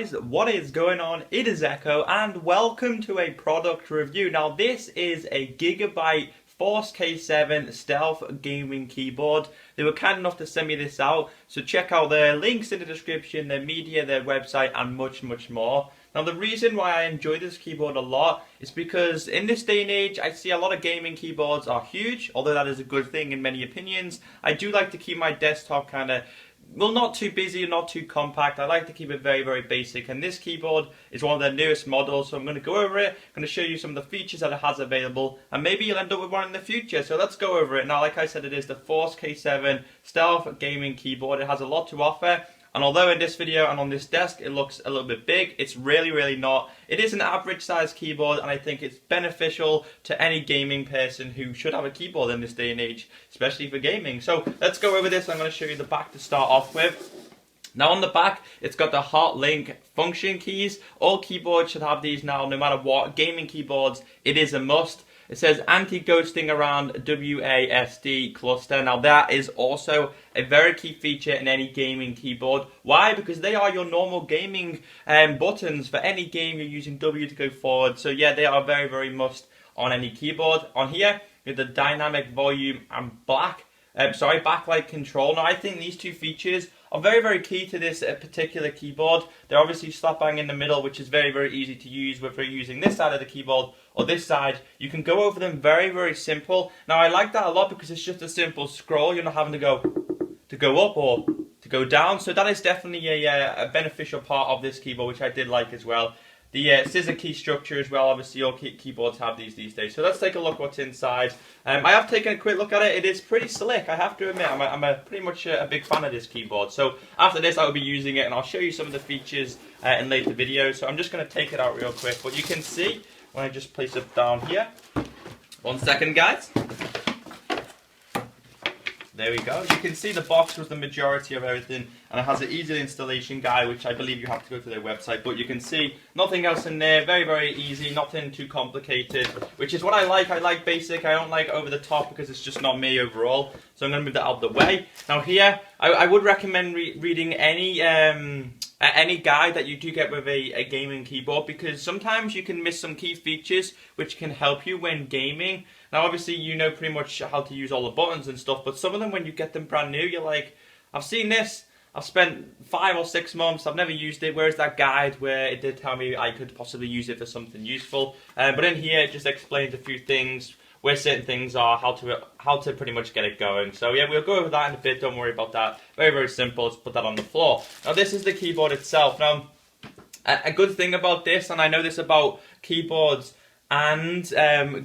guys, what is going on? It is Echo and welcome to a product review. Now this is a Gigabyte Force K7 Stealth Gaming Keyboard. They were kind enough to send me this out, so check out their links in the description, their media, their website and much more. Now the reason why I enjoy this keyboard a lot is because in this day and age I see a lot of gaming keyboards are huge, although that is a good thing in many opinions. I do like to keep my desktop kind of, well, not too busy, not too compact. I like to keep it very basic, and this keyboard is one of their newest models, so I'm going to go over it. I'm going to show you some of the features that it has available, and maybe you'll end up with one in the future, so let's go over it. Now, like I said, it is the Force K7 Stealth Gaming Keyboard. It has a lot to offer, and although in this video and on this desk it looks a little bit big, it's really not. It is an average size keyboard, and I think it's beneficial to any gaming person who should have a keyboard in this day and age, especially for gaming. So let's go over this. I'm going to show you the back to start off with. Now on the back, it's got the hot link function keys. All keyboards should have these now, no matter what. Gaming keyboards, it is a must. It says anti-ghosting around WASD cluster. Now that is also a very key feature in any gaming keyboard. Why? Because they are your normal gaming buttons for any game you're using W to go forward. So yeah, they are very must on any keyboard. On here, you have the dynamic volume and backlight control. Now I think these two features are very key to this particular keyboard. They're obviously slap bang in the middle, which is very easy to use, whether you're using this side of the keyboard or this side. You can go over them very simple. Now I like that a lot because it's just a simple scroll. You're not having to go up or to go down. So that is definitely a beneficial part of this keyboard, which I did like as well. The scissor key structure as well, obviously all keyboards have these days. So let's take a look what's inside. I have taken a quick look at it. It is pretty slick, I have to admit. I'm pretty much a big fan of this keyboard. So after this I will be using it and I'll show you some of the features in later videos. So I'm just going to take it out real quick. But you can see when I just place it down here. 1 second guys. There we go. You can see the box was the majority of everything, and it has an easy installation guide, which I believe you have to go to their website. But you can see nothing else in there. Very easy, nothing too complicated, which is what I like. I like basic. I don't like over the top because it's just not me overall. So I'm going to move that out of the way. Now here, I would recommend reading any guide that you do get with a gaming keyboard, because sometimes you can miss some key features which can help you when gaming. Now obviously you know pretty much how to use all the buttons and stuff, but some of them when you get them brand new, you're like, I've seen this, I've spent 5 or 6 months, I've never used it. Where's that guide where it did tell me I could possibly use it for something useful? But in here it just explains a few things, where certain things are, how to pretty much get it going. So yeah, we'll go over that in a bit, don't worry about that. Very simple, let's put that on the floor. Now this is the keyboard itself. Now, a good thing about this, and I know this about keyboards and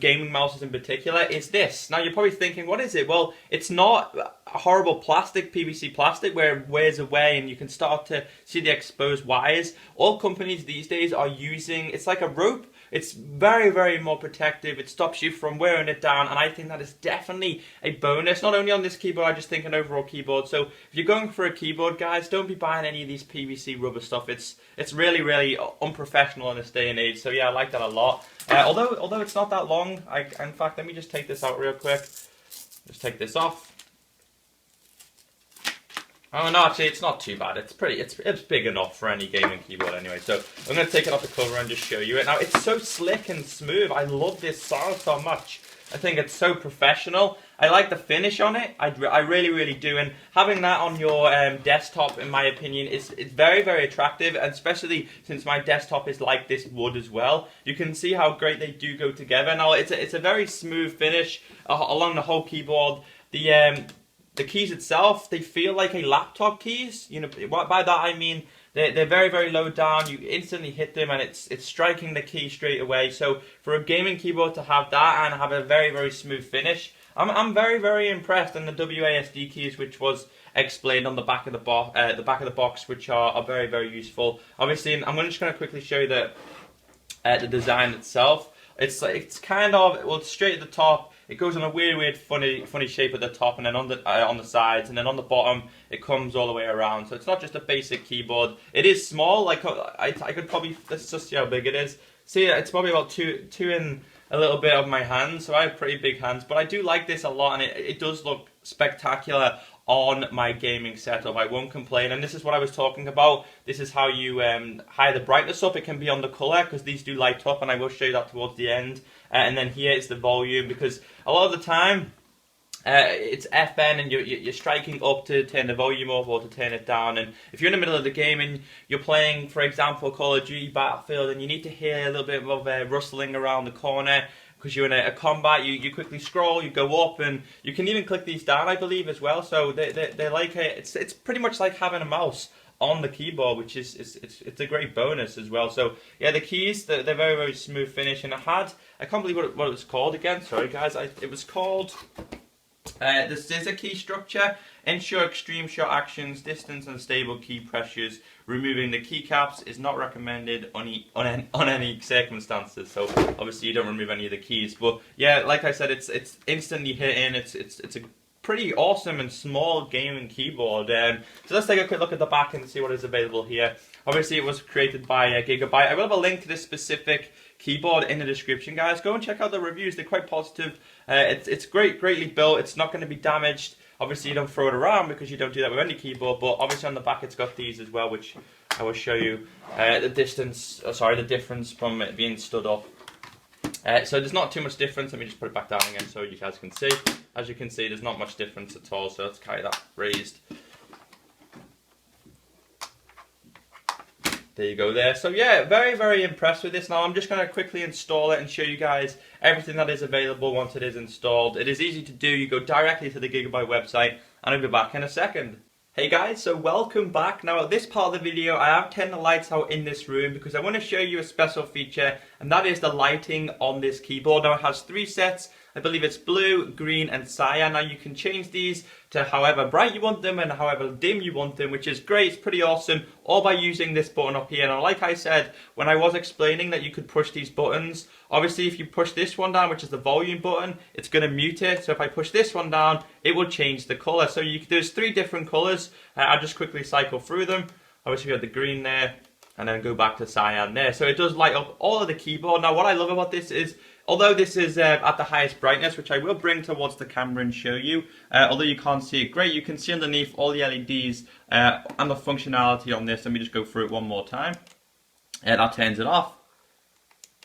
gaming mouses in particular, is this. Now you're probably thinking, what is it? Well, it's not a horrible plastic, PVC plastic, where it wears away and you can start to see the exposed wires. All companies these days are using, it's like a rope. It's very more protective. It stops you from wearing it down, and I think that is definitely a bonus. Not only on this keyboard, I just think an overall keyboard. So if you're going for a keyboard, guys, don't be buying any of these PVC rubber stuff. It's really unprofessional in this day and age. So yeah, I like that a lot. Although it's not that long, in fact, let me just take this out real quick. Just take this off. Oh no, actually it's not too bad. It's big enough for any gaming keyboard anyway. So I'm going to take it off the cover and just show you it. Now it's so slick and smooth. I love this sound so much. I think it's so professional. I like the finish on it. I really do. And having that on your desktop, in my opinion, it's very attractive. And especially since my desktop is like this wood as well. You can see how great they do go together. Now it's a very smooth finish along the whole keyboard. The keys itself, they feel like a laptop keys. You know, by that I mean they're very low down. You instantly hit them and it's striking the key straight away. So for a gaming keyboard to have that and have a very smooth finish, I'm very impressed. And the WASD keys, which was explained on the back of the box, which are very useful. Obviously, I'm just going to quickly show you the design itself. It's kind of, well, it's straight at the top. It goes on a weird, funny shape at the top, and then on the sides, and then on the bottom, it comes all the way around. So it's not just a basic keyboard. It is small. Like I could probably, let's just see how big it is. See, it's probably about two in a little bit of my hands. So I have pretty big hands, but I do like this a lot, and it does look spectacular on my gaming setup. I won't complain, and this is what I was talking about. This is how you higher the brightness up. It can be on the color because these do light up, and I will show you that towards the end. And then here is the volume, because a lot of the time it's FN and you're striking up to turn the volume up or to turn it down. And if you're in the middle of the game and you're playing, for example, Call of Duty Battlefield, and you need to hear a little bit of rustling around the corner because you're in a combat, you quickly scroll, you go up, and you can even click these down, I believe, as well. So they're like it's pretty much like having a mouse on the keyboard, which is it's a great bonus as well. So yeah, the keys, they're very, very smooth finish. And I can't believe what it was called again. Sorry guys, it was called the scissor key structure. Ensure extreme shot actions, distance and stable key pressures. Removing the keycaps is not recommended on any circumstances. So obviously you don't remove any of the keys. But yeah, like I said, it's instantly hitting. It's a pretty awesome and small gaming keyboard. So let's take a quick look at the back and see what is available here. Obviously it was created by Gigabyte. I will have a link to this specific keyboard in the description, guys. Go and check out the reviews. They're quite positive. It's greatly built. It's not going to be damaged. Obviously you don't throw it around because you don't do that with any keyboard, but obviously on the back it's got these as well, which I will show you the difference from it being stood up. So there's not too much difference. Let me just put it back down again so you guys can see. As you can see, there's not much difference at all, so let's carry that raised. There you go there. So yeah, very, very impressed with this. Now I'm just going to quickly install it and show you guys everything that is available once it is installed. It is easy to do. You go directly to the Gigabyte website, and I'll be back in a second. Hey guys, so welcome back. Now at this part of the video, I have turned the lights out in this room because I want to show you a special feature, and that is the lighting on this keyboard. Now it has 3 sets. I believe it's blue, green and cyan. Now you can change these to however bright you want them and however dim you want them, which is great. It's pretty awesome, all by using this button up here. Now like I said, when I was explaining that you could push these buttons, obviously if you push this one down, which is the volume button, it's going to mute it. So if I push this one down, it will change the colour. So there's 3 different colours. I'll just quickly cycle through them. Obviously we have the green there, and then go back to cyan there. So it does light up all of the keyboard. Now what I love about this is, although this is at the highest brightness, which I will bring towards the camera and show you, although you can't see it great, you can see underneath all the LEDs and the functionality on this. Let me just go through it one more time. That turns it off.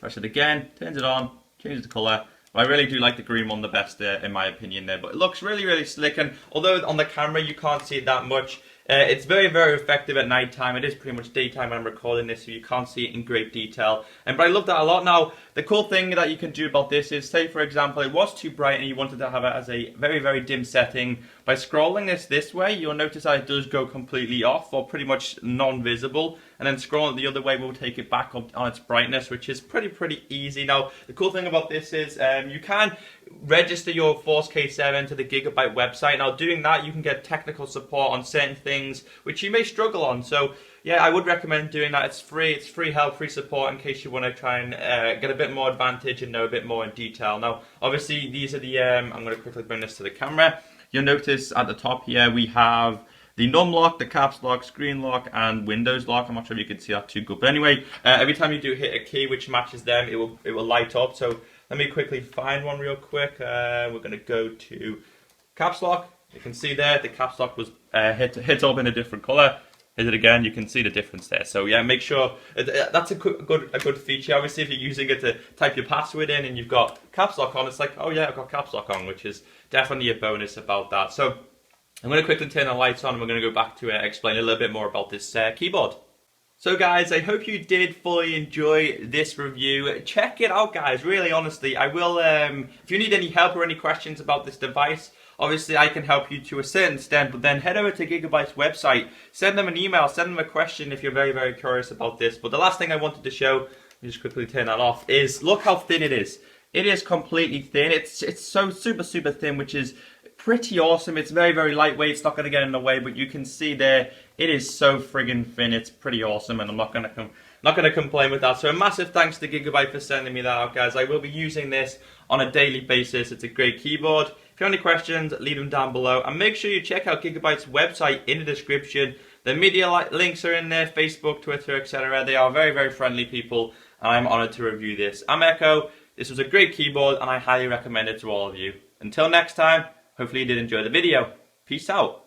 Press it again, turns it on, changes the colour. But I really do like the green one the best in my opinion there. But it looks really, really slick, and although on the camera you can't see it that much, it's very, very effective at night time. It is pretty much daytime when I'm recording this, so you can't see it in great detail. But I love that a lot. Now, the cool thing that you can do about this is, say for example, it was too bright and you wanted to have it as a very, very dim setting. By scrolling this way, you'll notice that it does go completely off or pretty much non-visible. And then scrolling the other way will take it back up on its brightness, which is pretty easy. Now, the cool thing about this is you can register your Force K7 to the Gigabyte website. Now, doing that, you can get technical support on certain things which you may struggle on. So, yeah, I would recommend doing that. It's free. It's free help, free support in case you want to try and get a bit more advantage and know a bit more in detail. Now, obviously, these are the... I'm going to quickly bring this to the camera. You'll notice at the top here we have the num lock, the caps lock, screen lock, and Windows lock. I'm not sure if you can see that too good, but anyway, every time you do hit a key which matches them, it will light up. So let me quickly find one real quick. We're going to go to caps lock. You can see there the caps lock was hit up in a different color. Hit it again, you can see the difference there. So yeah, make sure that's a good feature. Obviously, if you're using it to type your password in and you've got caps lock on, it's like, oh yeah, I've got caps lock on, which is definitely a bonus about that. So I'm going to quickly turn the lights on and we're going to go back to explain a little bit more about this keyboard. So guys, I hope you did fully enjoy this review. Check it out, guys, really honestly. I will, if you need any help or any questions about this device, obviously I can help you to a certain extent, but then head over to Gigabyte's website, send them an email, send them a question if you're very, very curious about this. But the last thing I wanted to show, let me just quickly turn that off, is look how thin it is. It is completely thin. It's so super thin, which is pretty awesome. It's very, very lightweight. It's not going to get in the way, but you can see there, it is so friggin' thin. It's pretty awesome, and I'm not going to complain with that. So a massive thanks to Gigabyte for sending me that out, guys. I will be using this on a daily basis. It's a great keyboard. If you have any questions, leave them down below. And make sure you check out Gigabyte's website in the description. The media links are in there, Facebook, Twitter, etc. They are very, very friendly people, and I'm honoured to review this. I'm Echo. This was a great keyboard, and I highly recommend it to all of you. Until next time, hopefully you did enjoy the video. Peace out.